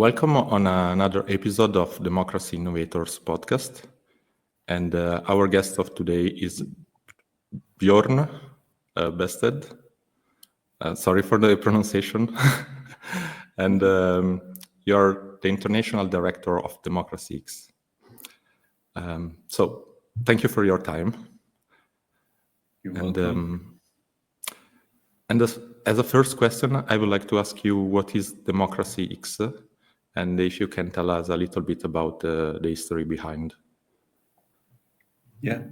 Welcome on another episode of Democracy Innovators podcast. And our guest of today is Bjørn Bedsted. Sorry for the pronunciation. And you're the International Director of Democracies. So thank you for your time. You're welcome. And as a first question, I would like to ask you, what is Democracy X? And if you can tell us a little bit about the history behind. Yeah.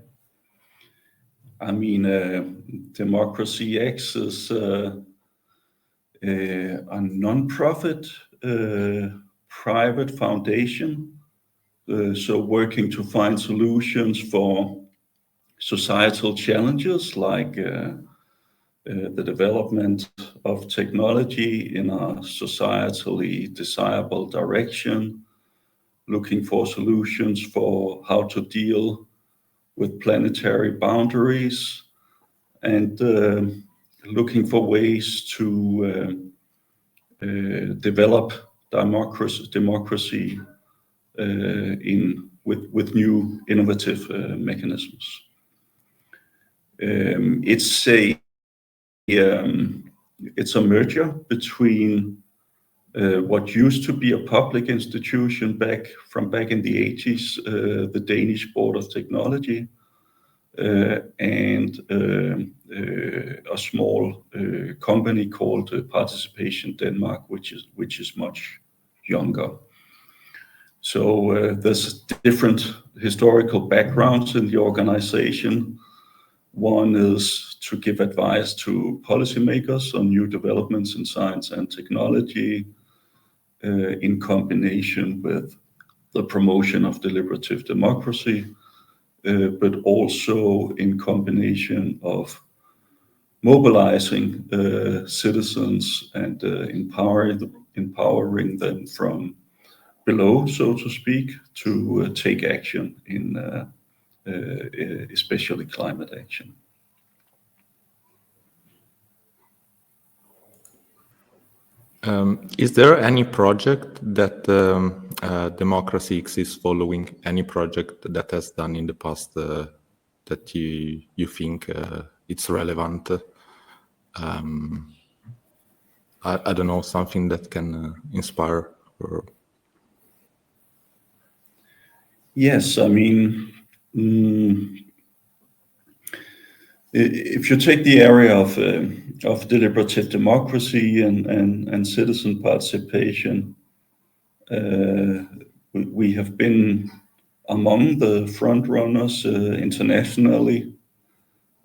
I mean, Democracy X is a non-profit private foundation, so working to find solutions for societal challenges like the development of technology in a societally desirable direction, looking for solutions for how to deal with planetary boundaries, and looking for ways to develop democracy with new innovative mechanisms. It's a merger between what used to be a public institution back in the 80s, the Danish Board of Technology, and a small company called Participation Denmark, which is much younger. So there's different historical backgrounds in the organization. One is to give advice to policymakers on new developments in science and technology, in combination with the promotion of deliberative democracy, but also in combination of mobilizing citizens and empowering them from below, so to speak, to take action in especially climate action. Is there any project that Democracy X is following? Any project that has done in the past that you think it's relevant? I don't know, something that can inspire? Or... Yes, I mean, if you take the area of deliberative democracy and citizen participation, we have been among the front runners internationally,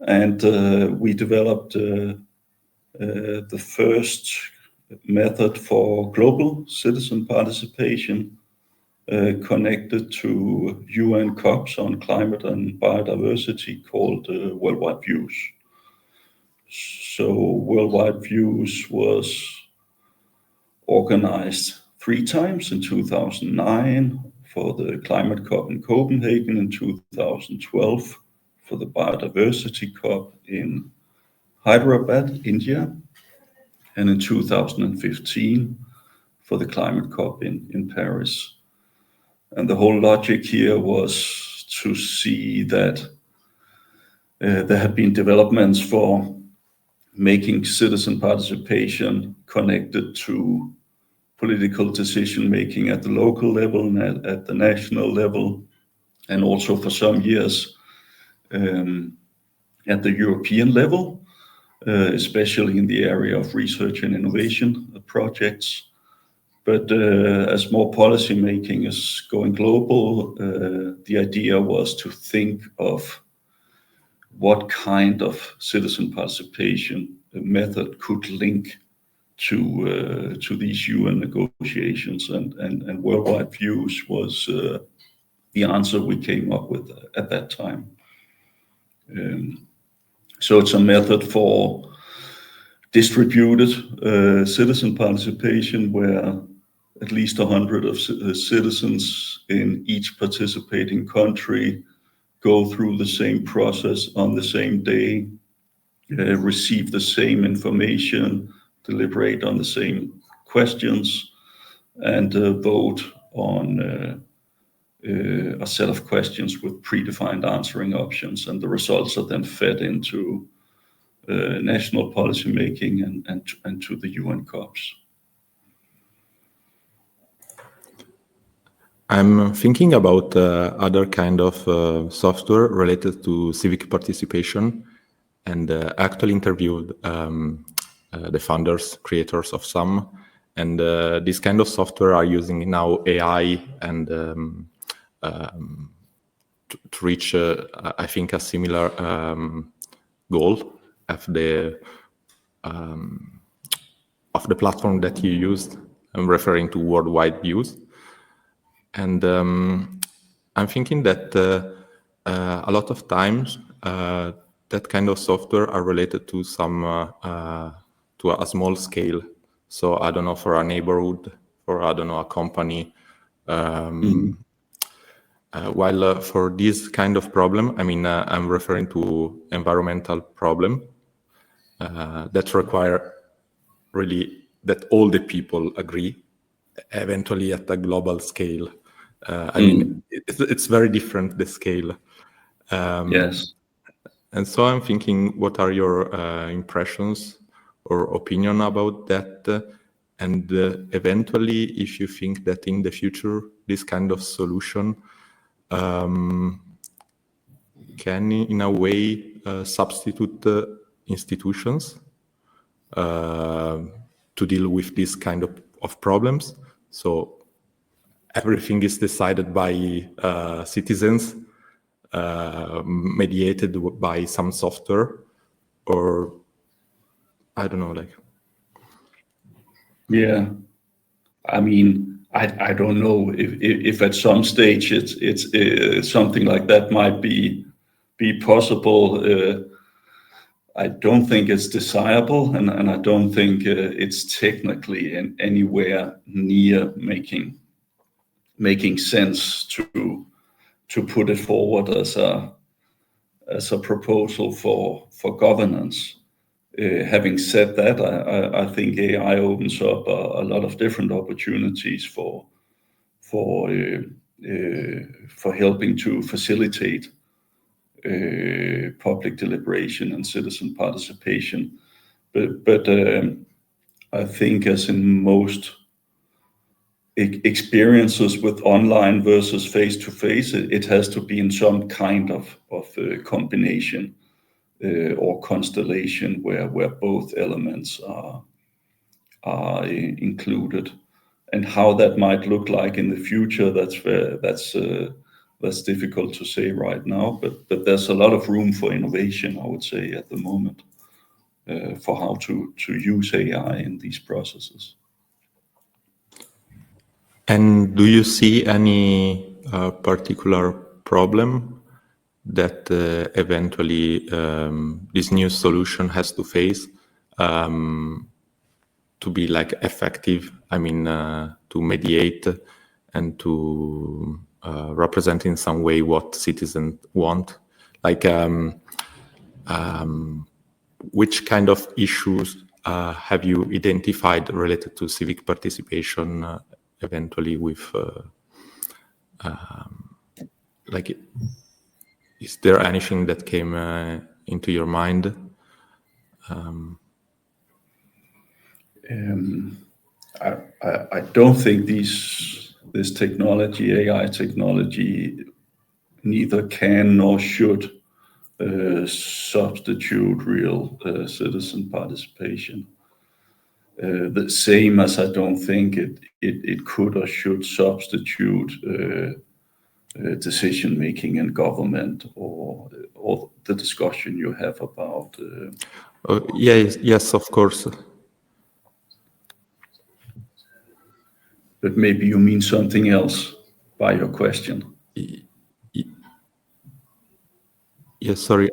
and we developed the first method for global citizen participation connected to UN COPs on climate and biodiversity called Worldwide Views. So Worldwide Views was organized 3 times in 2009 for the Climate COP in Copenhagen, in 2012 for the Biodiversity COP in Hyderabad, India, and in 2015 for the Climate COP in Paris. And the whole logic here was to see that there have been developments for making citizen participation connected to political decision making at the local level and at the national level, and also for some years at the European level, especially in the area of research and innovation projects. But as more policy making is going global, the idea was to think of what kind of citizen participation method could link to these UN negotiations, and Worldwide Views was the answer we came up with at that time. So it's a method for distributed citizen participation where at least 100 of citizens in each participating country go through the same process on the same day, receive the same information, deliberate on the same questions, and vote on a set of questions with predefined answering options, and the results are then fed into national policy making and to the UN COPs. I'm thinking about other kind of software related to civic participation, and actually interviewed the founders, creators of some, and this kind of software are using now AI and to reach, I think, a similar goal of the platform that you used. I'm referring to worldwide use. And I'm thinking that a lot of times that kind of software are related to to a small scale. So I don't know, for a neighborhood, or I don't know, a company. While for this kind of problem, I mean, I'm referring to environmental problem that require really that all the people agree, eventually at a global scale. I mean, it's very different, the scale. Yes. And so I'm thinking, what are your impressions or opinion about that? And eventually, if you think that in the future, this kind of solution can, in a way, substitute institutions to deal with this kind of problems. So everything is decided by citizens, mediated by some software, or I don't know, like. Yeah, I mean, I don't know if at some stage it's something like that might be possible. I don't think it's desirable, and I don't think it's technically in anywhere near making sense to put it forward as a proposal for governance. Having said that, I think AI opens up a lot of different opportunities for helping to facilitate public deliberation and citizen participation. But I think, as in most experiences with online versus face-to-face, it has to be in some kind of combination or constellation where both elements are included. And how that might look like in the future, that's difficult to say right now. But there's a lot of room for innovation, I would say, at the moment, for how to use AI in these processes. And do you see any particular problem that eventually this new solution has to face to be like effective? I mean, to mediate and to represent in some way what citizens want. Like, which kind of issues have you identified related to civic participation eventually with, like, is there anything that came into your mind? I don't think this technology, AI technology, neither can nor should substitute real citizen participation. The same as I don't think it could or should substitute decision making in government or the discussion you have about. Yes, of course. But maybe you mean something else by your question. Yes, sorry.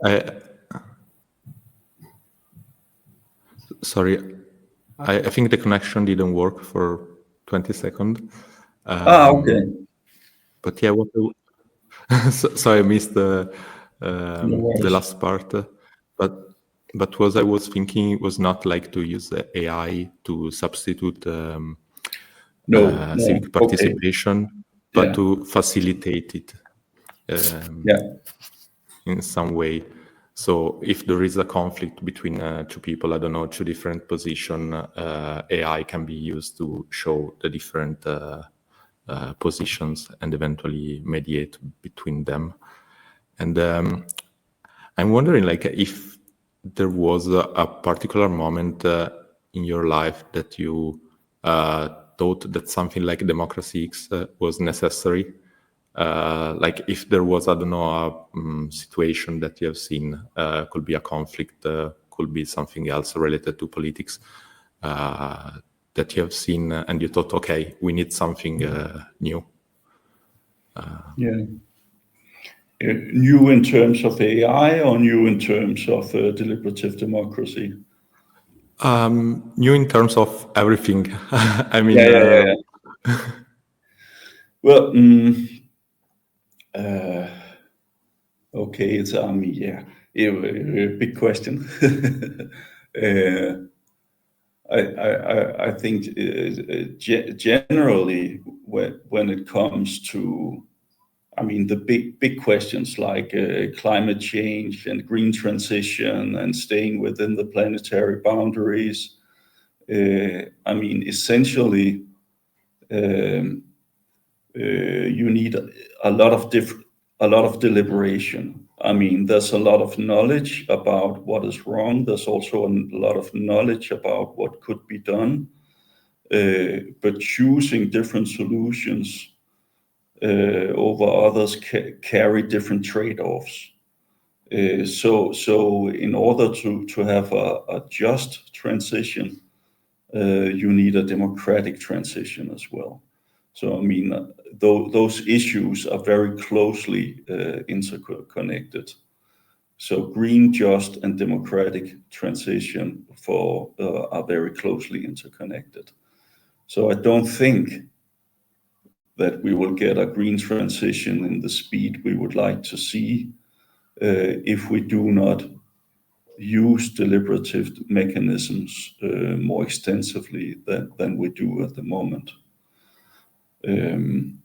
I think the connection didn't work for 20 seconds. Okay. But yeah, so I missed the last part. But what I was thinking was not like to use the AI to substitute civic participation, but to facilitate it in some way. So if there is a conflict between two people, I don't know, two different positions, AI can be used to show the different positions and eventually mediate between them. And I'm wondering, like, if there was a particular moment in your life that you thought that something like democracies was necessary. Like if there was, I don't know, a situation that you have seen, could be a conflict, could be something else related to politics, that you have seen and you thought, okay, we need something new. New in terms of AI or new in terms of deliberative democracy? New in terms of everything. I mean, well, okay, it's a big question. I think generally when it comes to, I mean, the big questions like climate change and green transition and staying within the planetary boundaries, I mean, essentially, you need a lot of deliberation. I mean, there's a lot of knowledge about what is wrong. There's also a lot of knowledge about what could be done, but choosing different solutions over others carry different trade-offs. So in order to have a just transition, you need a democratic transition as well. So I mean, those issues are very closely interconnected. So green, just, and democratic transition are very closely interconnected. So I don't think that we will get a green transition in the speed we would like to see if we do not use deliberative mechanisms more extensively than we do at the moment. In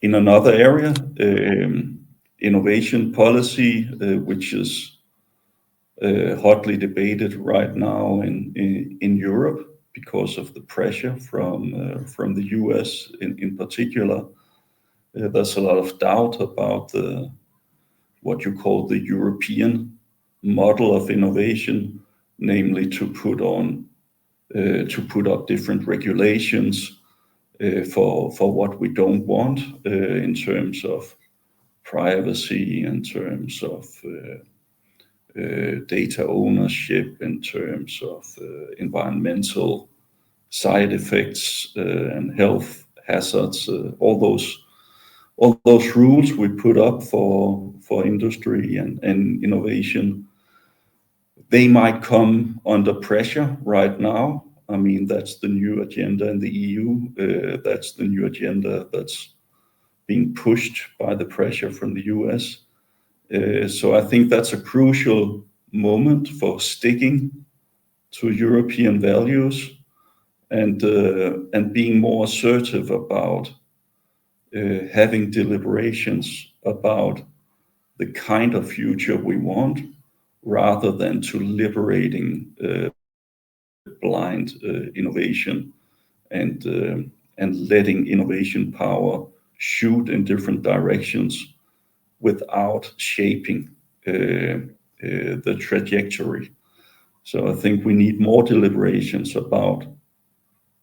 another area, innovation policy, which is hotly debated right now in Europe because of the pressure from the US in particular. There's a lot of doubt about what you call the European model of innovation, namely to put up different regulations for what we don't want in terms of privacy, in terms of data ownership, in terms of environmental side effects and health hazards. All those rules we put up for industry and innovation, they might come under pressure right now. I mean, that's the new agenda in the EU. That's the new agenda that's being pushed by the pressure from the US. So I think that's a crucial moment for sticking to European values and being more assertive about having deliberations about the kind of future we want, rather than to liberating blind innovation and letting innovation power shoot in different directions without shaping the trajectory. So I think we need more deliberations about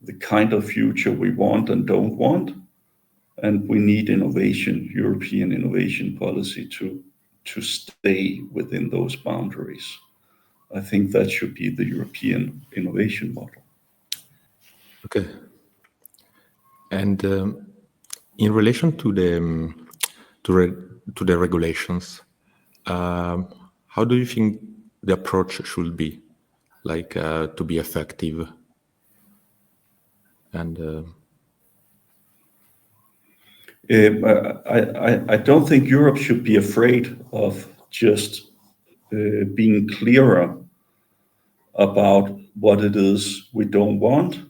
the kind of future we want and don't want, and we need innovation, European innovation policy to stay within those boundaries. I think that should be the European innovation model. Okay. And in relation to the regulations, how do you think the approach should be, like to be effective? And I don't think Europe should be afraid of just being clearer about what it is we don't want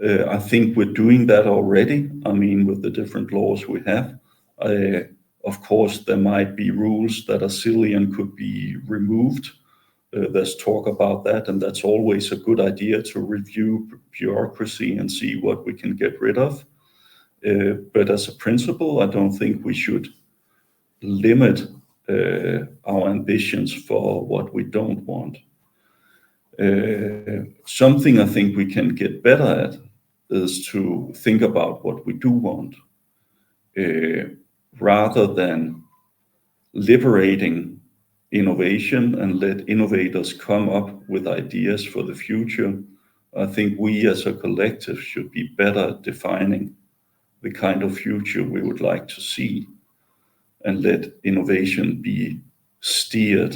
I think we're doing that already. I mean, with the different laws we have. Of course, there might be rules that are silly and could be removed. There's talk about that, and that's always a good idea to review bureaucracy and see what we can get rid of. But as a principle, I don't think we should limit our ambitions for what we don't want. Something I think we can get better at is to think about what we do want, rather than liberating innovation and let innovators come up with ideas for the future. I think we as a collective should be better at defining the kind of future we would like to see and let innovation be steered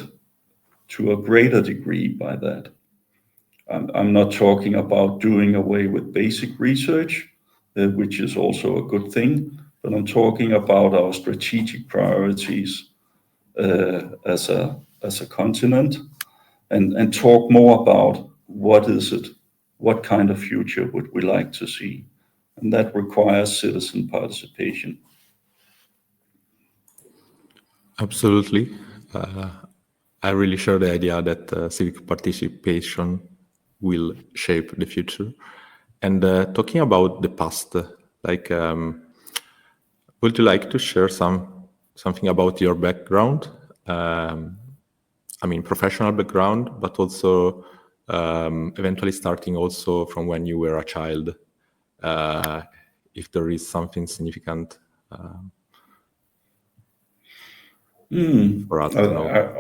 to a greater degree by that. I'm not talking about doing away with basic research, which is also a good thing, but I'm talking about our strategic priorities as a continent, and talk more about what kind of future would we like to see, and that requires citizen participation. Absolutely. I really share the idea that civic participation will shape the future. And talking about the past, like, would you like to share something about your background? I mean, professional background, but also eventually starting also from when you were a child, if there is something significant for us to know.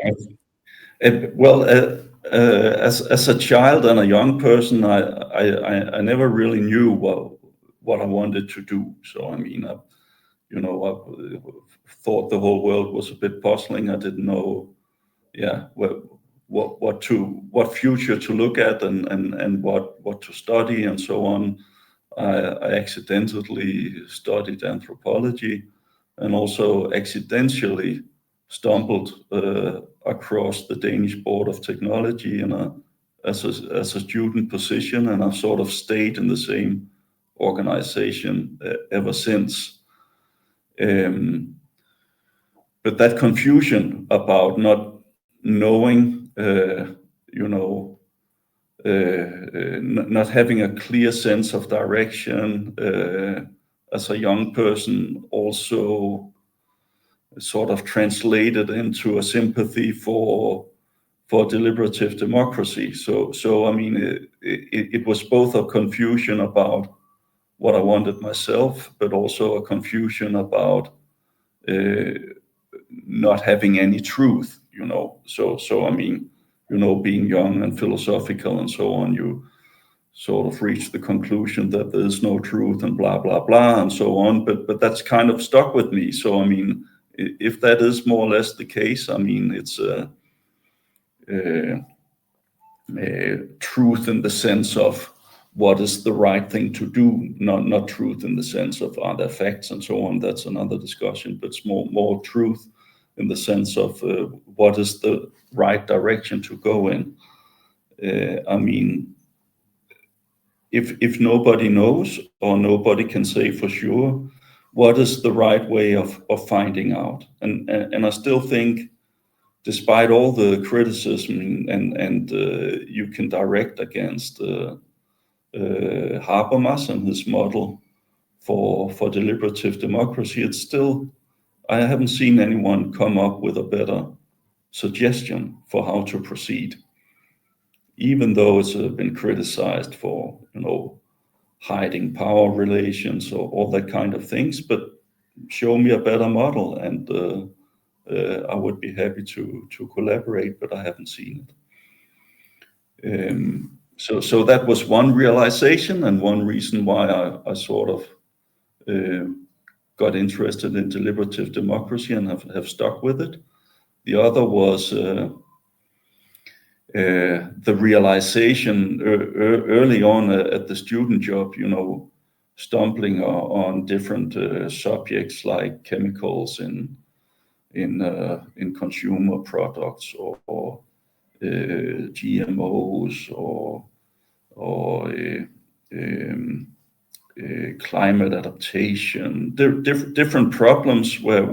As a child and a young person, I never really knew what I wanted to do. So I mean, I thought the whole world was a bit puzzling. I didn't know, what future to look at and what to study and so on. I accidentally studied anthropology, and also accidentally stumbled across the Danish Board of Technology as a student position, and I've sort of stayed in the same organization ever since. But that confusion about not knowing, not having a clear sense of direction as a young person also sort of translated into a sympathy for deliberative democracy. So I mean, it was both a confusion about what I wanted myself, but also a confusion about not having any truth, So I mean, being young and philosophical and so on, you sort of reach the conclusion that there's no truth and blah, blah, blah, and so on. But that's kind of stuck with me. So, I mean, if that is more or less the case, I mean, it's truth in the sense of what is the right thing to do, not truth in the sense of are there facts and so on. That's another discussion, but it's more truth in the sense of what is the right direction to go in. I mean, if nobody knows or nobody can say for sure, what is the right way of finding out? And I still think, despite all the criticism and you can direct against Habermas and his model for deliberative democracy, it's still, I haven't seen anyone come up with a better suggestion for how to proceed, even though it's been criticized for, hiding power relations or all that kind of things. But show me a better model, and I would be happy to collaborate, but I haven't seen it. So that was one realization and one reason why I sort of got interested in deliberative democracy and have stuck with it. The other was the realization early on at the student job, stumbling on different subjects like chemicals in consumer products or GMOs or climate adaptation, different problems where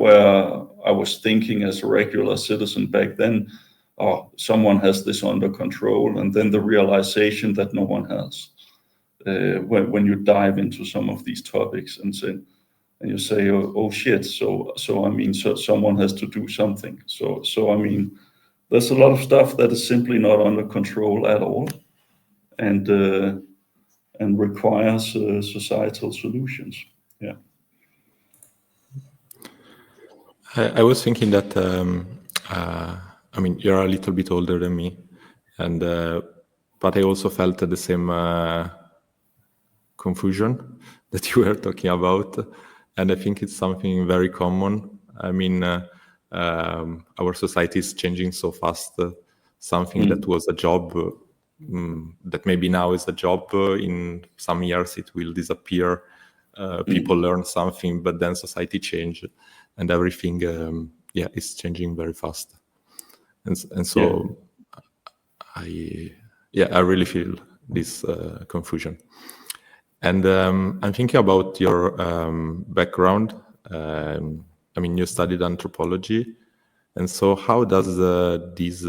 I was thinking as a regular citizen back then, oh, someone has this under control, and then the realization that no one has. When you dive into some of these topics and you say, oh shit, so someone has to do something. So there's a lot of stuff that is simply not under control at all, and requires societal solutions. Yeah. I was thinking that you're a little bit older than me, and but I also felt the same confusion that you were talking about, and I think it's something very common. Our society is changing so fast. Something that was a job that maybe now is a job, in some years it will disappear. People learn something, but then society changes, and everything is changing very fast. And so I really feel this confusion. And I'm thinking about your background. You studied anthropology, and so how does this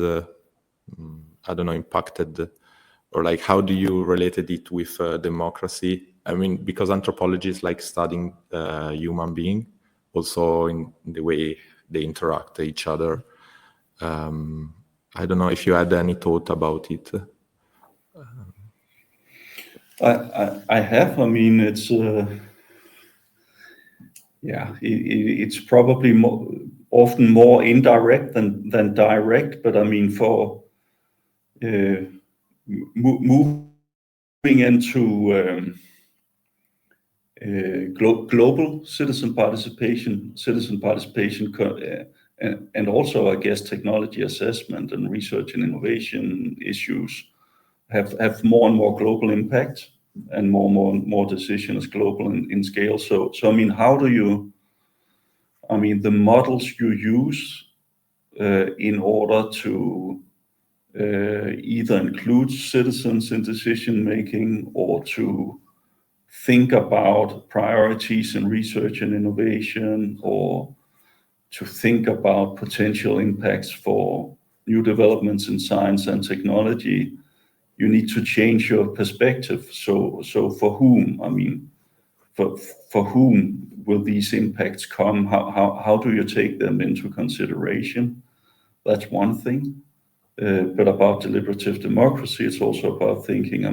impacted, or like how do you related it with democracy? Because anthropology is like studying human being, also in the way they interact with each other. I don't know if you had any thought about it. I have. It's probably often more indirect than direct. But for moving into global citizen participation, and also, I guess, technology assessment and research and innovation issues have more and more global impact, and more decisions global in scale. So how do you, the models you use in order to either include citizens in decision making, or to think about priorities in research and innovation, or to think about potential impacts for new developments in science and technology, you need to change your perspective. So for whom? For whom will these impacts come? How do you take them into consideration? That's one thing. But about deliberative democracy, it's also about thinking,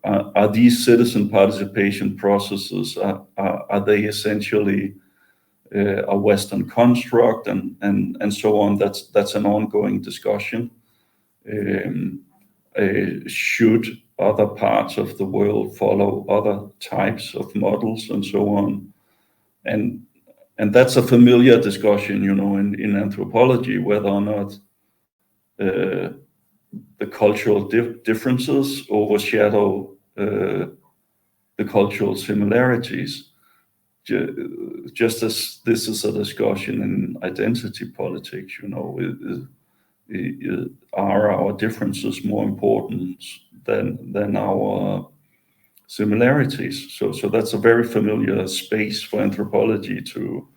are these citizen participation processes, are they essentially a Western construct, and so on? That's an ongoing discussion. Should other parts of the world follow other types of models, and so on? And that's a familiar discussion, in anthropology, whether or not the cultural differences overshadow the cultural similarities. Just as this is a discussion in identity politics, are our differences more important than our similarities? So that's a very familiar space for anthropology to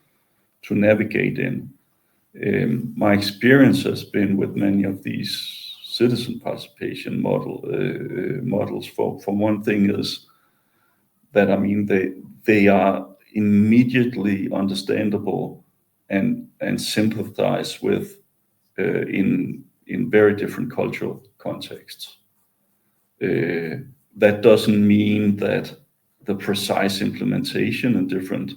navigate in. My experience has been with many of these citizen participation models. For one thing is that they are immediately understandable and sympathize with in very different cultural contexts. That doesn't mean that the precise implementation in different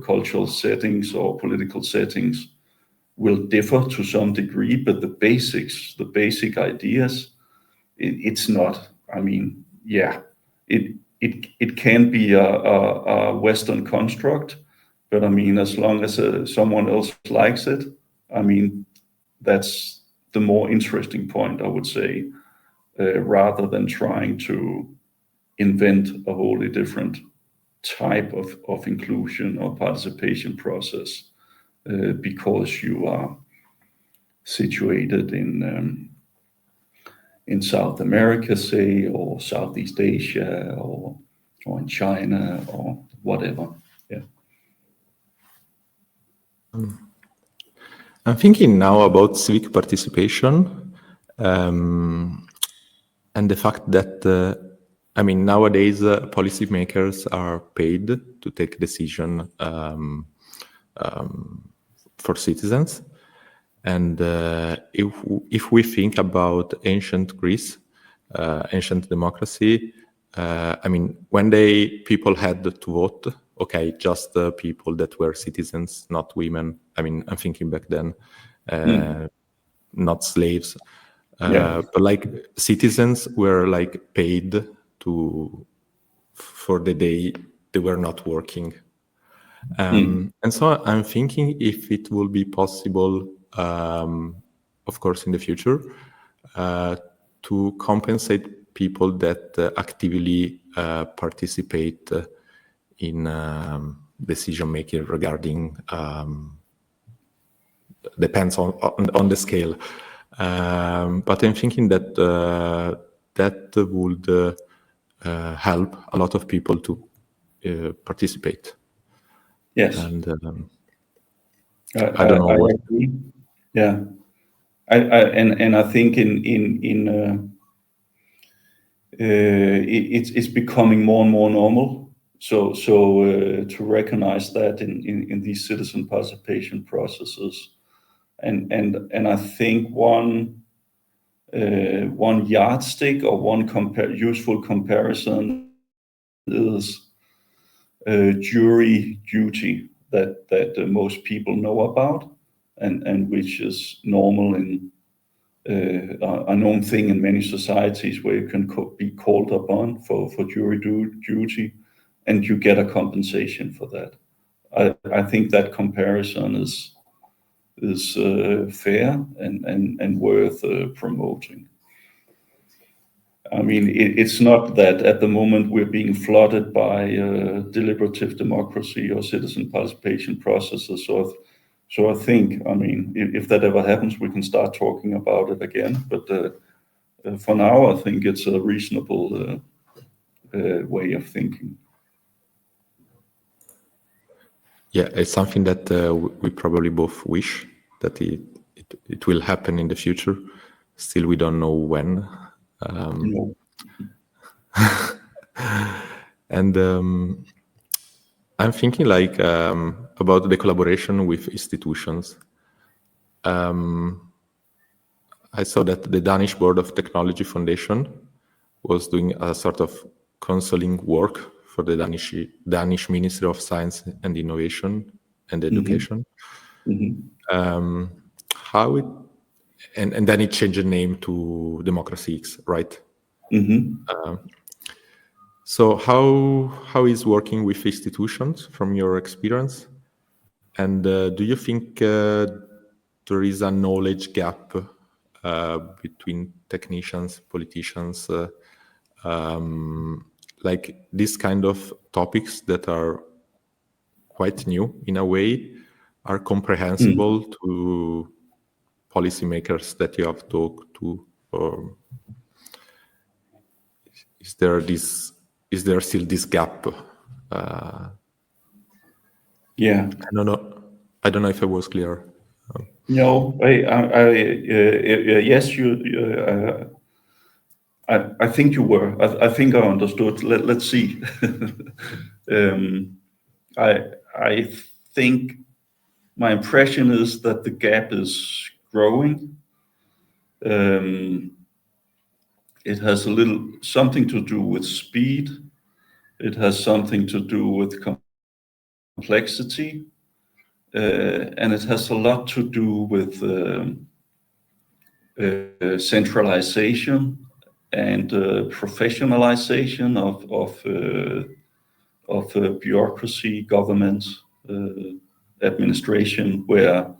cultural settings or political settings will differ to some degree, but the basic ideas, it's not. It can be a Western construct, but as long as someone else likes it, that's the more interesting point, I would say, rather than trying to invent a wholly different type of inclusion or participation process, because you are situated in in South America, say, or Southeast Asia, or in China, or whatever. Yeah. I'm thinking now about civic participation, and the fact that, nowadays policymakers are paid to take decisions for citizens. And if we think about ancient Greece, ancient democracy, when people had to vote, okay, just people that were citizens, not women. I'm thinking back then, not slaves. But like citizens were like paid for the day they were not working. And so I'm thinking if it will be possible, of course, in the future, to compensate people that actively participate in decision making regarding depends on the scale. But I'm thinking that that would help a lot of people to participate. Yes. And I don't know what. agree. Yeah. I think it's becoming more and more normal. So to recognize that in these citizen participation processes, and I think one yardstick or one useful comparison is jury duty that most people know about, and which is normal in a known thing in many societies, where you can be called upon for jury duty, and you get a compensation for that. I think that comparison is fair and worth promoting. It's not that at the moment we're being flooded by deliberative democracy or citizen participation processes. So I think, if that ever happens, we can start talking about it again. But for now, I think it's a reasonable way of thinking. Yeah, it's something that we probably both wish that it will happen in the future. Still, we don't know when. No. And I'm thinking about the collaboration with institutions. I saw that the Danish Board of Technology Foundation was doing a sort of counseling work for the Danish Ministry of Science and Innovation and Education. How it and then it changed the name to Democracies, right? So how is working with institutions from your experience? And do you think there is a knowledge gap between technicians, politicians, like these kind of topics that are quite new in a way, are comprehensible to policymakers that you have talked to? Or is there still this gap? Yeah. I don't know if I was clear. No, yes, I think you were. I think I understood. Let's see. I think my impression is that the gap is growing. It has something to do with speed. It has something to do with complexity, and it has a lot to do with centralization and professionalization of bureaucracy, government, administration, where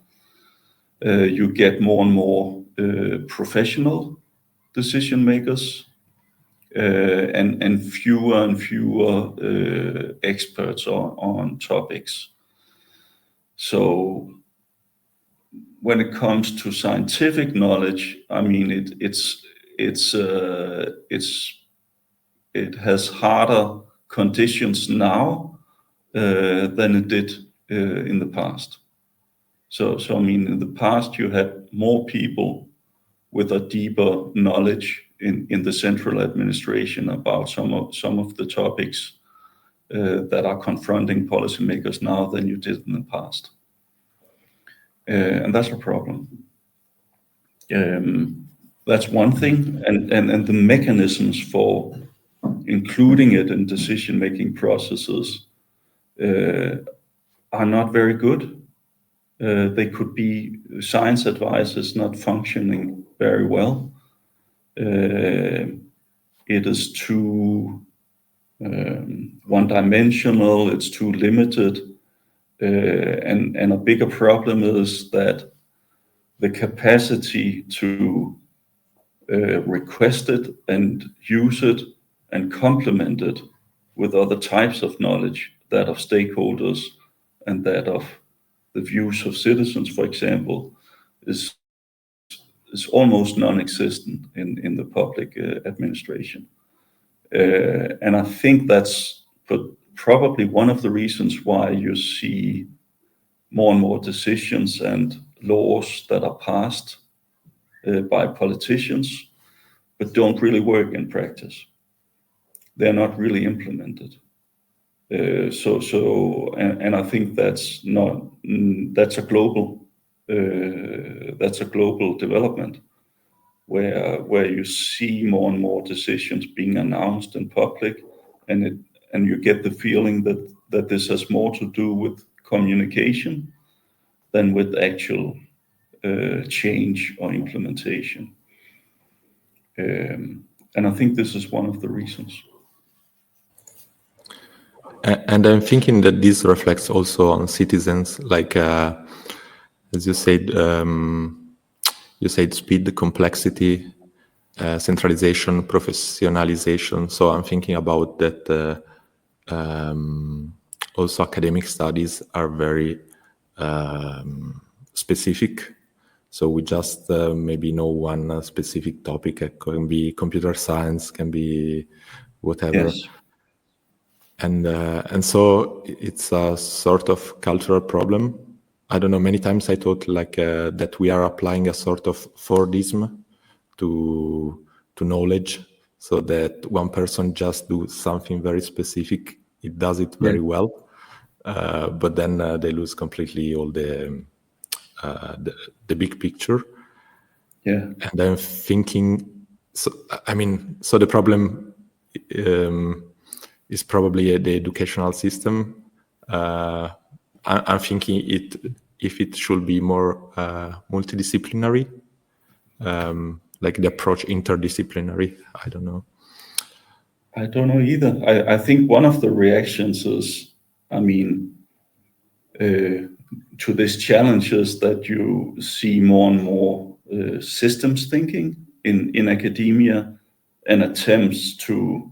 you get more and more professional decision makers, and fewer experts on topics. So when it comes to scientific knowledge, it has harder conditions now than it did in the past. So I mean, in the past you had more people with a deeper knowledge in the central administration about some of the topics that are confronting policymakers now than you did in the past. And that's a problem. That's one thing, and the mechanisms for including it in decision-making processes are not very good. They could be science advice is not functioning very well. It is too one-dimensional, it's too limited, and a bigger problem is that the capacity to request it and use it and complement it with other types of knowledge, that of stakeholders and that of the views of citizens, for example, is almost non-existent in the public administration. And I think that's probably one of the reasons why you see more and more decisions and laws that are passed by politicians, but don't really work in practice. They're not really implemented. And I think that's a global development where you see more and more decisions being announced in public, and you get the feeling that this has more to do with communication than with actual change or implementation. And I think this is one of the reasons. And I'm thinking that this reflects also on citizens, like as you said speed, complexity, centralization, professionalization. So I'm thinking about that. Also, academic studies are very specific. So we just maybe know one specific topic. It can be computer science, can be whatever. Yes. And so it's a sort of cultural problem. I don't know, many times I thought like that we are applying a sort of Fordism to knowledge, so that one person just do something very specific, it does it very well, but then they lose completely all the big picture. Yeah. And I'm thinking, so the problem is probably the educational system. I'm thinking if it should be more multidisciplinary, like the approach interdisciplinary. I don't know. I don't know either. I think one of the reactions is, to this challenge is that you see more and more systems thinking in academia and attempts to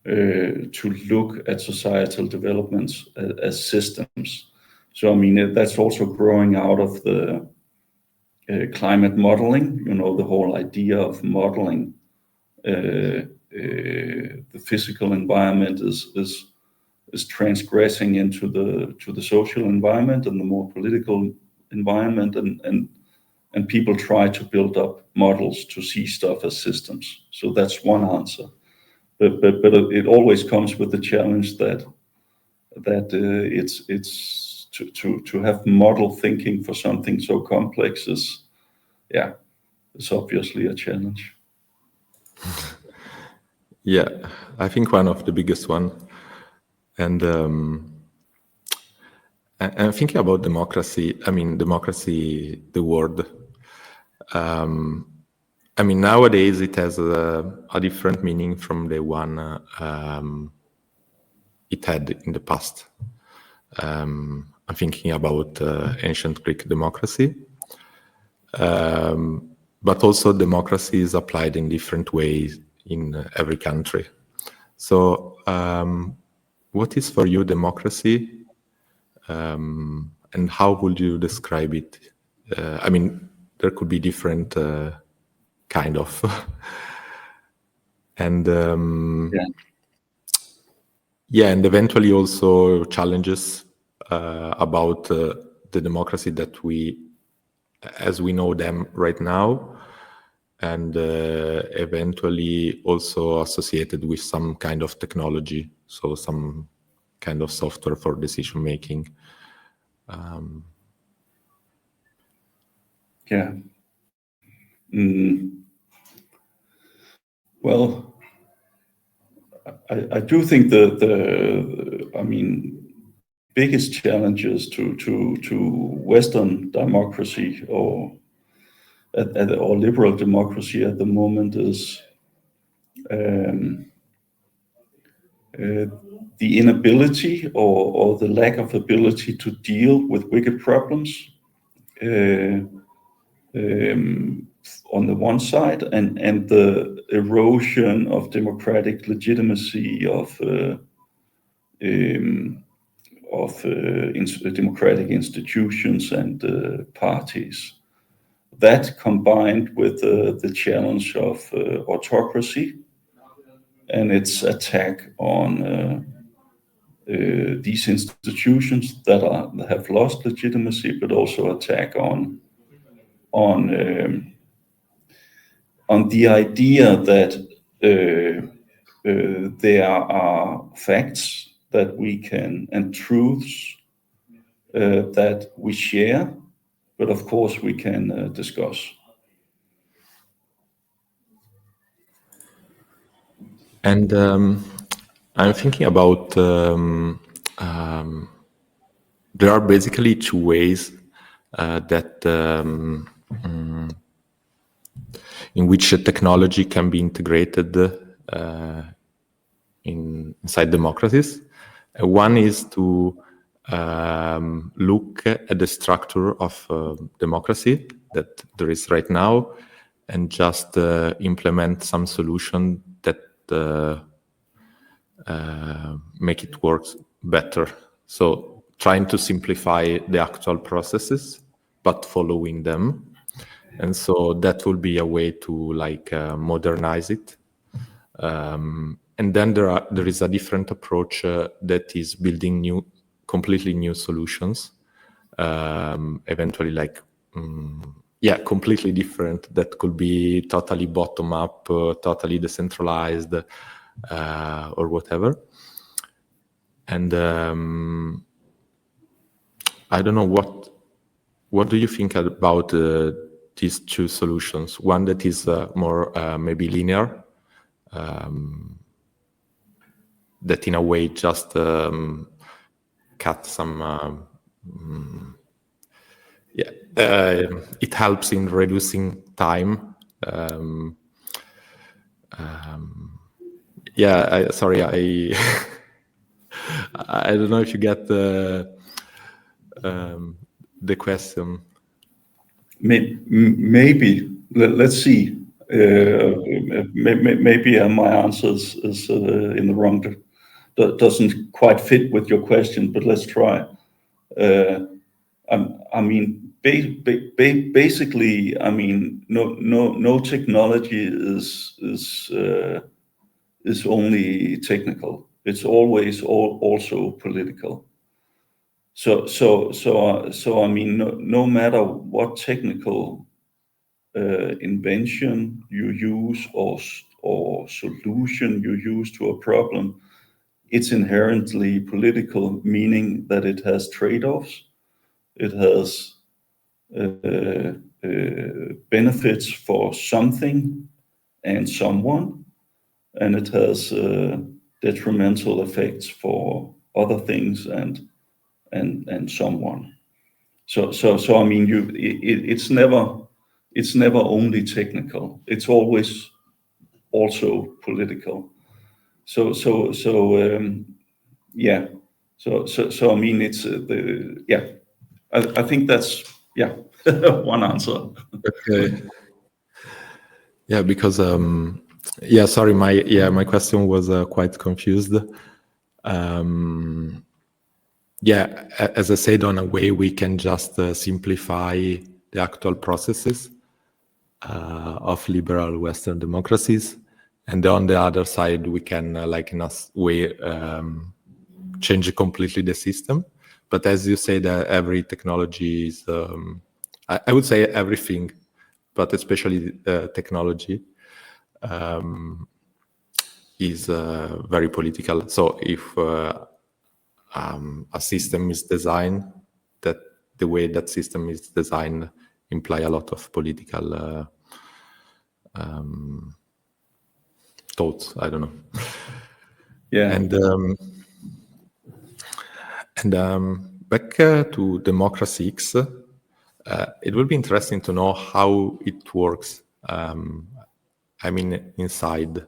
look at societal developments as systems. So that's also growing out of the climate modeling. The whole idea of modeling the physical environment is transgressing into the social environment and the more political environment, and people try to build up models to see stuff as systems. So that's one answer. But it always comes with the challenge that it's to have model thinking for something so complex is it's obviously a challenge. Yeah, I think one of the biggest one. And thinking about democracy, democracy, the word. Nowadays it has a different meaning from the one it had in the past. I'm thinking about ancient Greek democracy, but also democracy is applied in different ways in every country. So what is for you democracy, and how would you describe it? There could be different kind of. And and eventually also challenges about the democracy that as we know them right now, and eventually also associated with some kind of technology, so some kind of software for decision making. Well, I do think the biggest challenges to Western democracy or liberal democracy at the moment is the inability or the lack of ability to deal with wicked problems on the one side, and the erosion of democratic legitimacy of democratic institutions and parties. That combined with the challenge of autocracy and its attack on these institutions that have lost legitimacy, but also attack on the idea that there are facts that we can, and truths that we share, but of course we can discuss. And I'm thinking about there are basically two ways that in which technology can be integrated inside democracies. One is to look at the structure of democracy that there is right now and just implement some solution that make it work better. So trying to simplify the actual processes, but following them. And so that will be a way to modernize it. And then there is a different approach that is building completely new solutions. Eventually, completely different. That could be totally bottom up, totally decentralized, or whatever. And I don't know what do you think about these two solutions? One that is more maybe linear, that in a way just cut some it helps in reducing time. Sorry, I don't know if you get the question. Maybe. Let's see. Maybe my answer is in the wrong. Doesn't quite fit with your question, but let's try. Basically, no technology is only technical. It's always also political. So no matter what technical invention you use or solution you use to a problem, it's inherently political, meaning that it has trade-offs. It has benefits for something and someone, and it has detrimental effects for other things and someone. So it's never only technical. It's always also political. It's I think that's one answer. Okay. Yeah, because sorry, my question was quite confused. As I said, on a way we can just simplify the actual processes. of liberal Western democracies, and on the other side, we can, like in a way, change completely the system. But as you say, that every technology is, I would say everything, but especially technology, is very political. So if a system is designed, that the way that system is designed imply a lot of political thoughts. I don't know. Yeah. And back to democracies, it will be interesting to know how it works. I mean, inside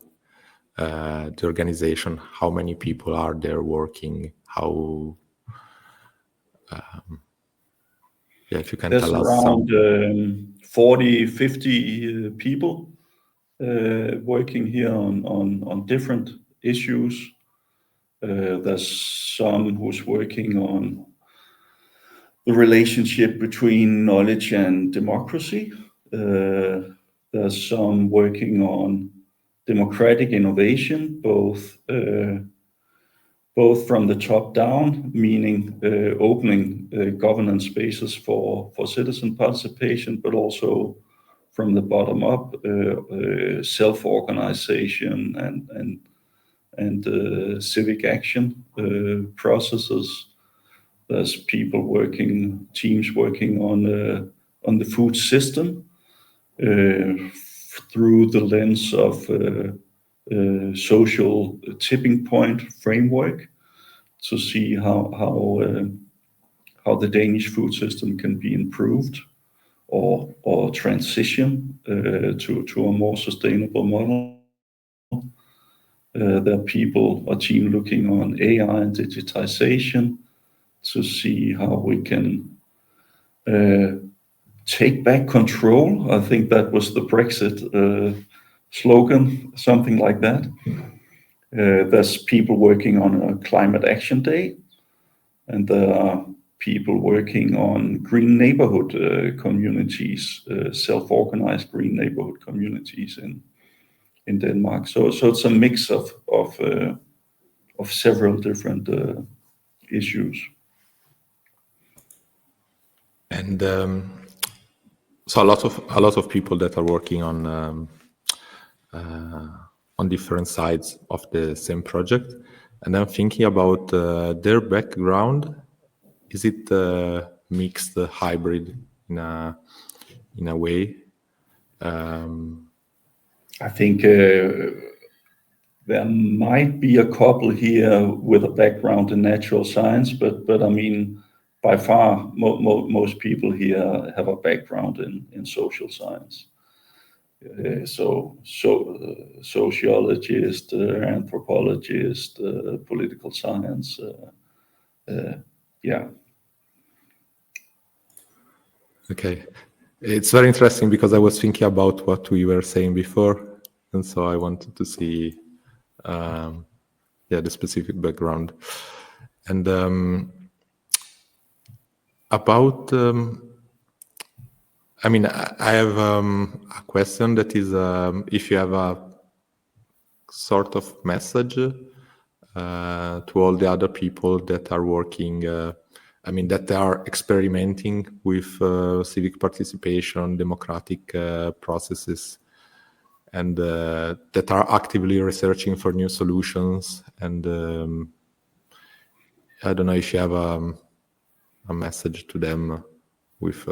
the organization, how many people are there working? How? If you can There's tell us around some. 40, 50 people working here on different issues. There's some who's working on the relationship between knowledge and democracy. There's some working on democratic innovation, both from the top down, meaning opening governance spaces for citizen participation, but also from the bottom up, self-organization and civic action processes. There's teams working on the food system through the lens of social tipping point framework to see how the Danish food system can be improved or transition to a more sustainable model. There are a team looking on AI and digitization to see how we can take back control. I think that was the Brexit slogan, something like that. There's people working on a climate action day, and there are people working on green neighborhood communities, self-organized green neighborhood communities in Denmark. So it's a mix of several different issues. And so a lot of people that are working on different sides of the same project, and I'm thinking about their background. Is it mixed, hybrid in a way? I think there might be a couple here with a background in natural science, but I mean, by far, most people here have a background in social science. So sociologist, anthropologist, political science, yeah. Okay, it's very interesting because I was thinking about what we were saying before, and so I wanted to see, the specific background, and about. I mean, I have a question that is, if you have a sort of message to all the other people that are working, that are experimenting with civic participation, democratic processes, and that are actively researching for new solutions. And I don't know if you have a message to them with...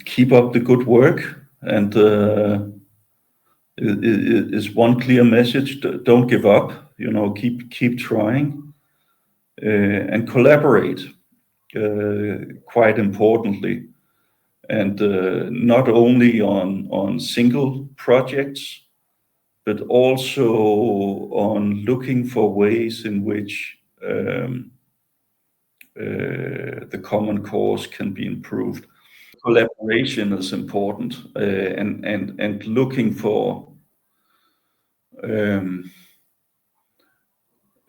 keep up the good work, and is one clear message. Don't give up, keep trying, and collaborate, quite importantly, and not only on single projects, but also on looking for ways in which the common cause can be improved. Collaboration is important, and looking for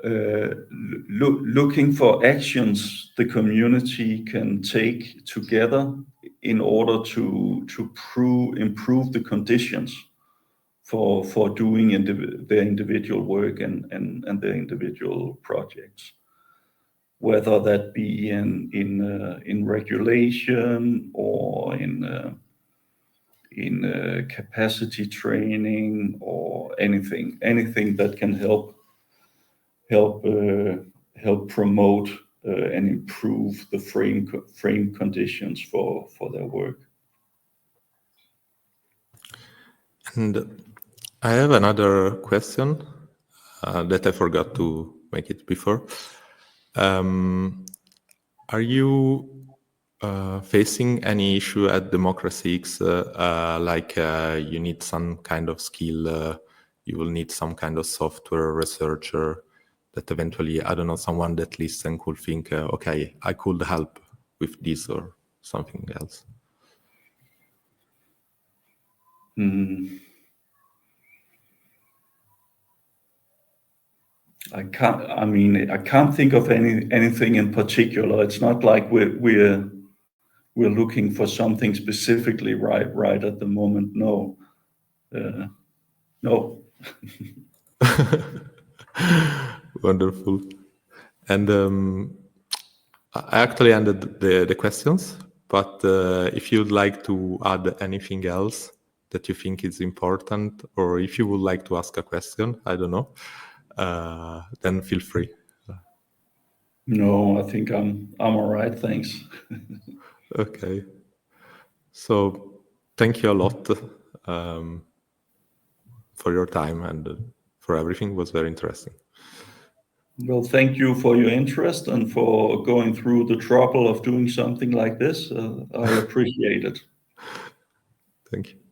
looking for actions the community can take together in order to improve the conditions for doing their individual work and their individual projects, whether that be in regulation or in capacity training or anything that can help promote and improve the frame conditions for their work. And I have another question that I forgot to make it before. Are you facing any issue at democracies, like you need some kind of skill, you will need some kind of software researcher that eventually, I don't know, someone that listens could think, okay, I could help with this or something else? I can't think of anything in particular. It's not like we're looking for something specifically right at the moment. No. No. Wonderful. And I actually ended the questions, but if you'd like to add anything else that you think is important, or if you would like to ask a question, I don't know, then feel free. No, I think I'm all right. Thanks. Okay. So thank you a lot for your time and for everything. It was very interesting. Well, thank you for your interest and for going through the trouble of doing something like this. I appreciate it. Thank you.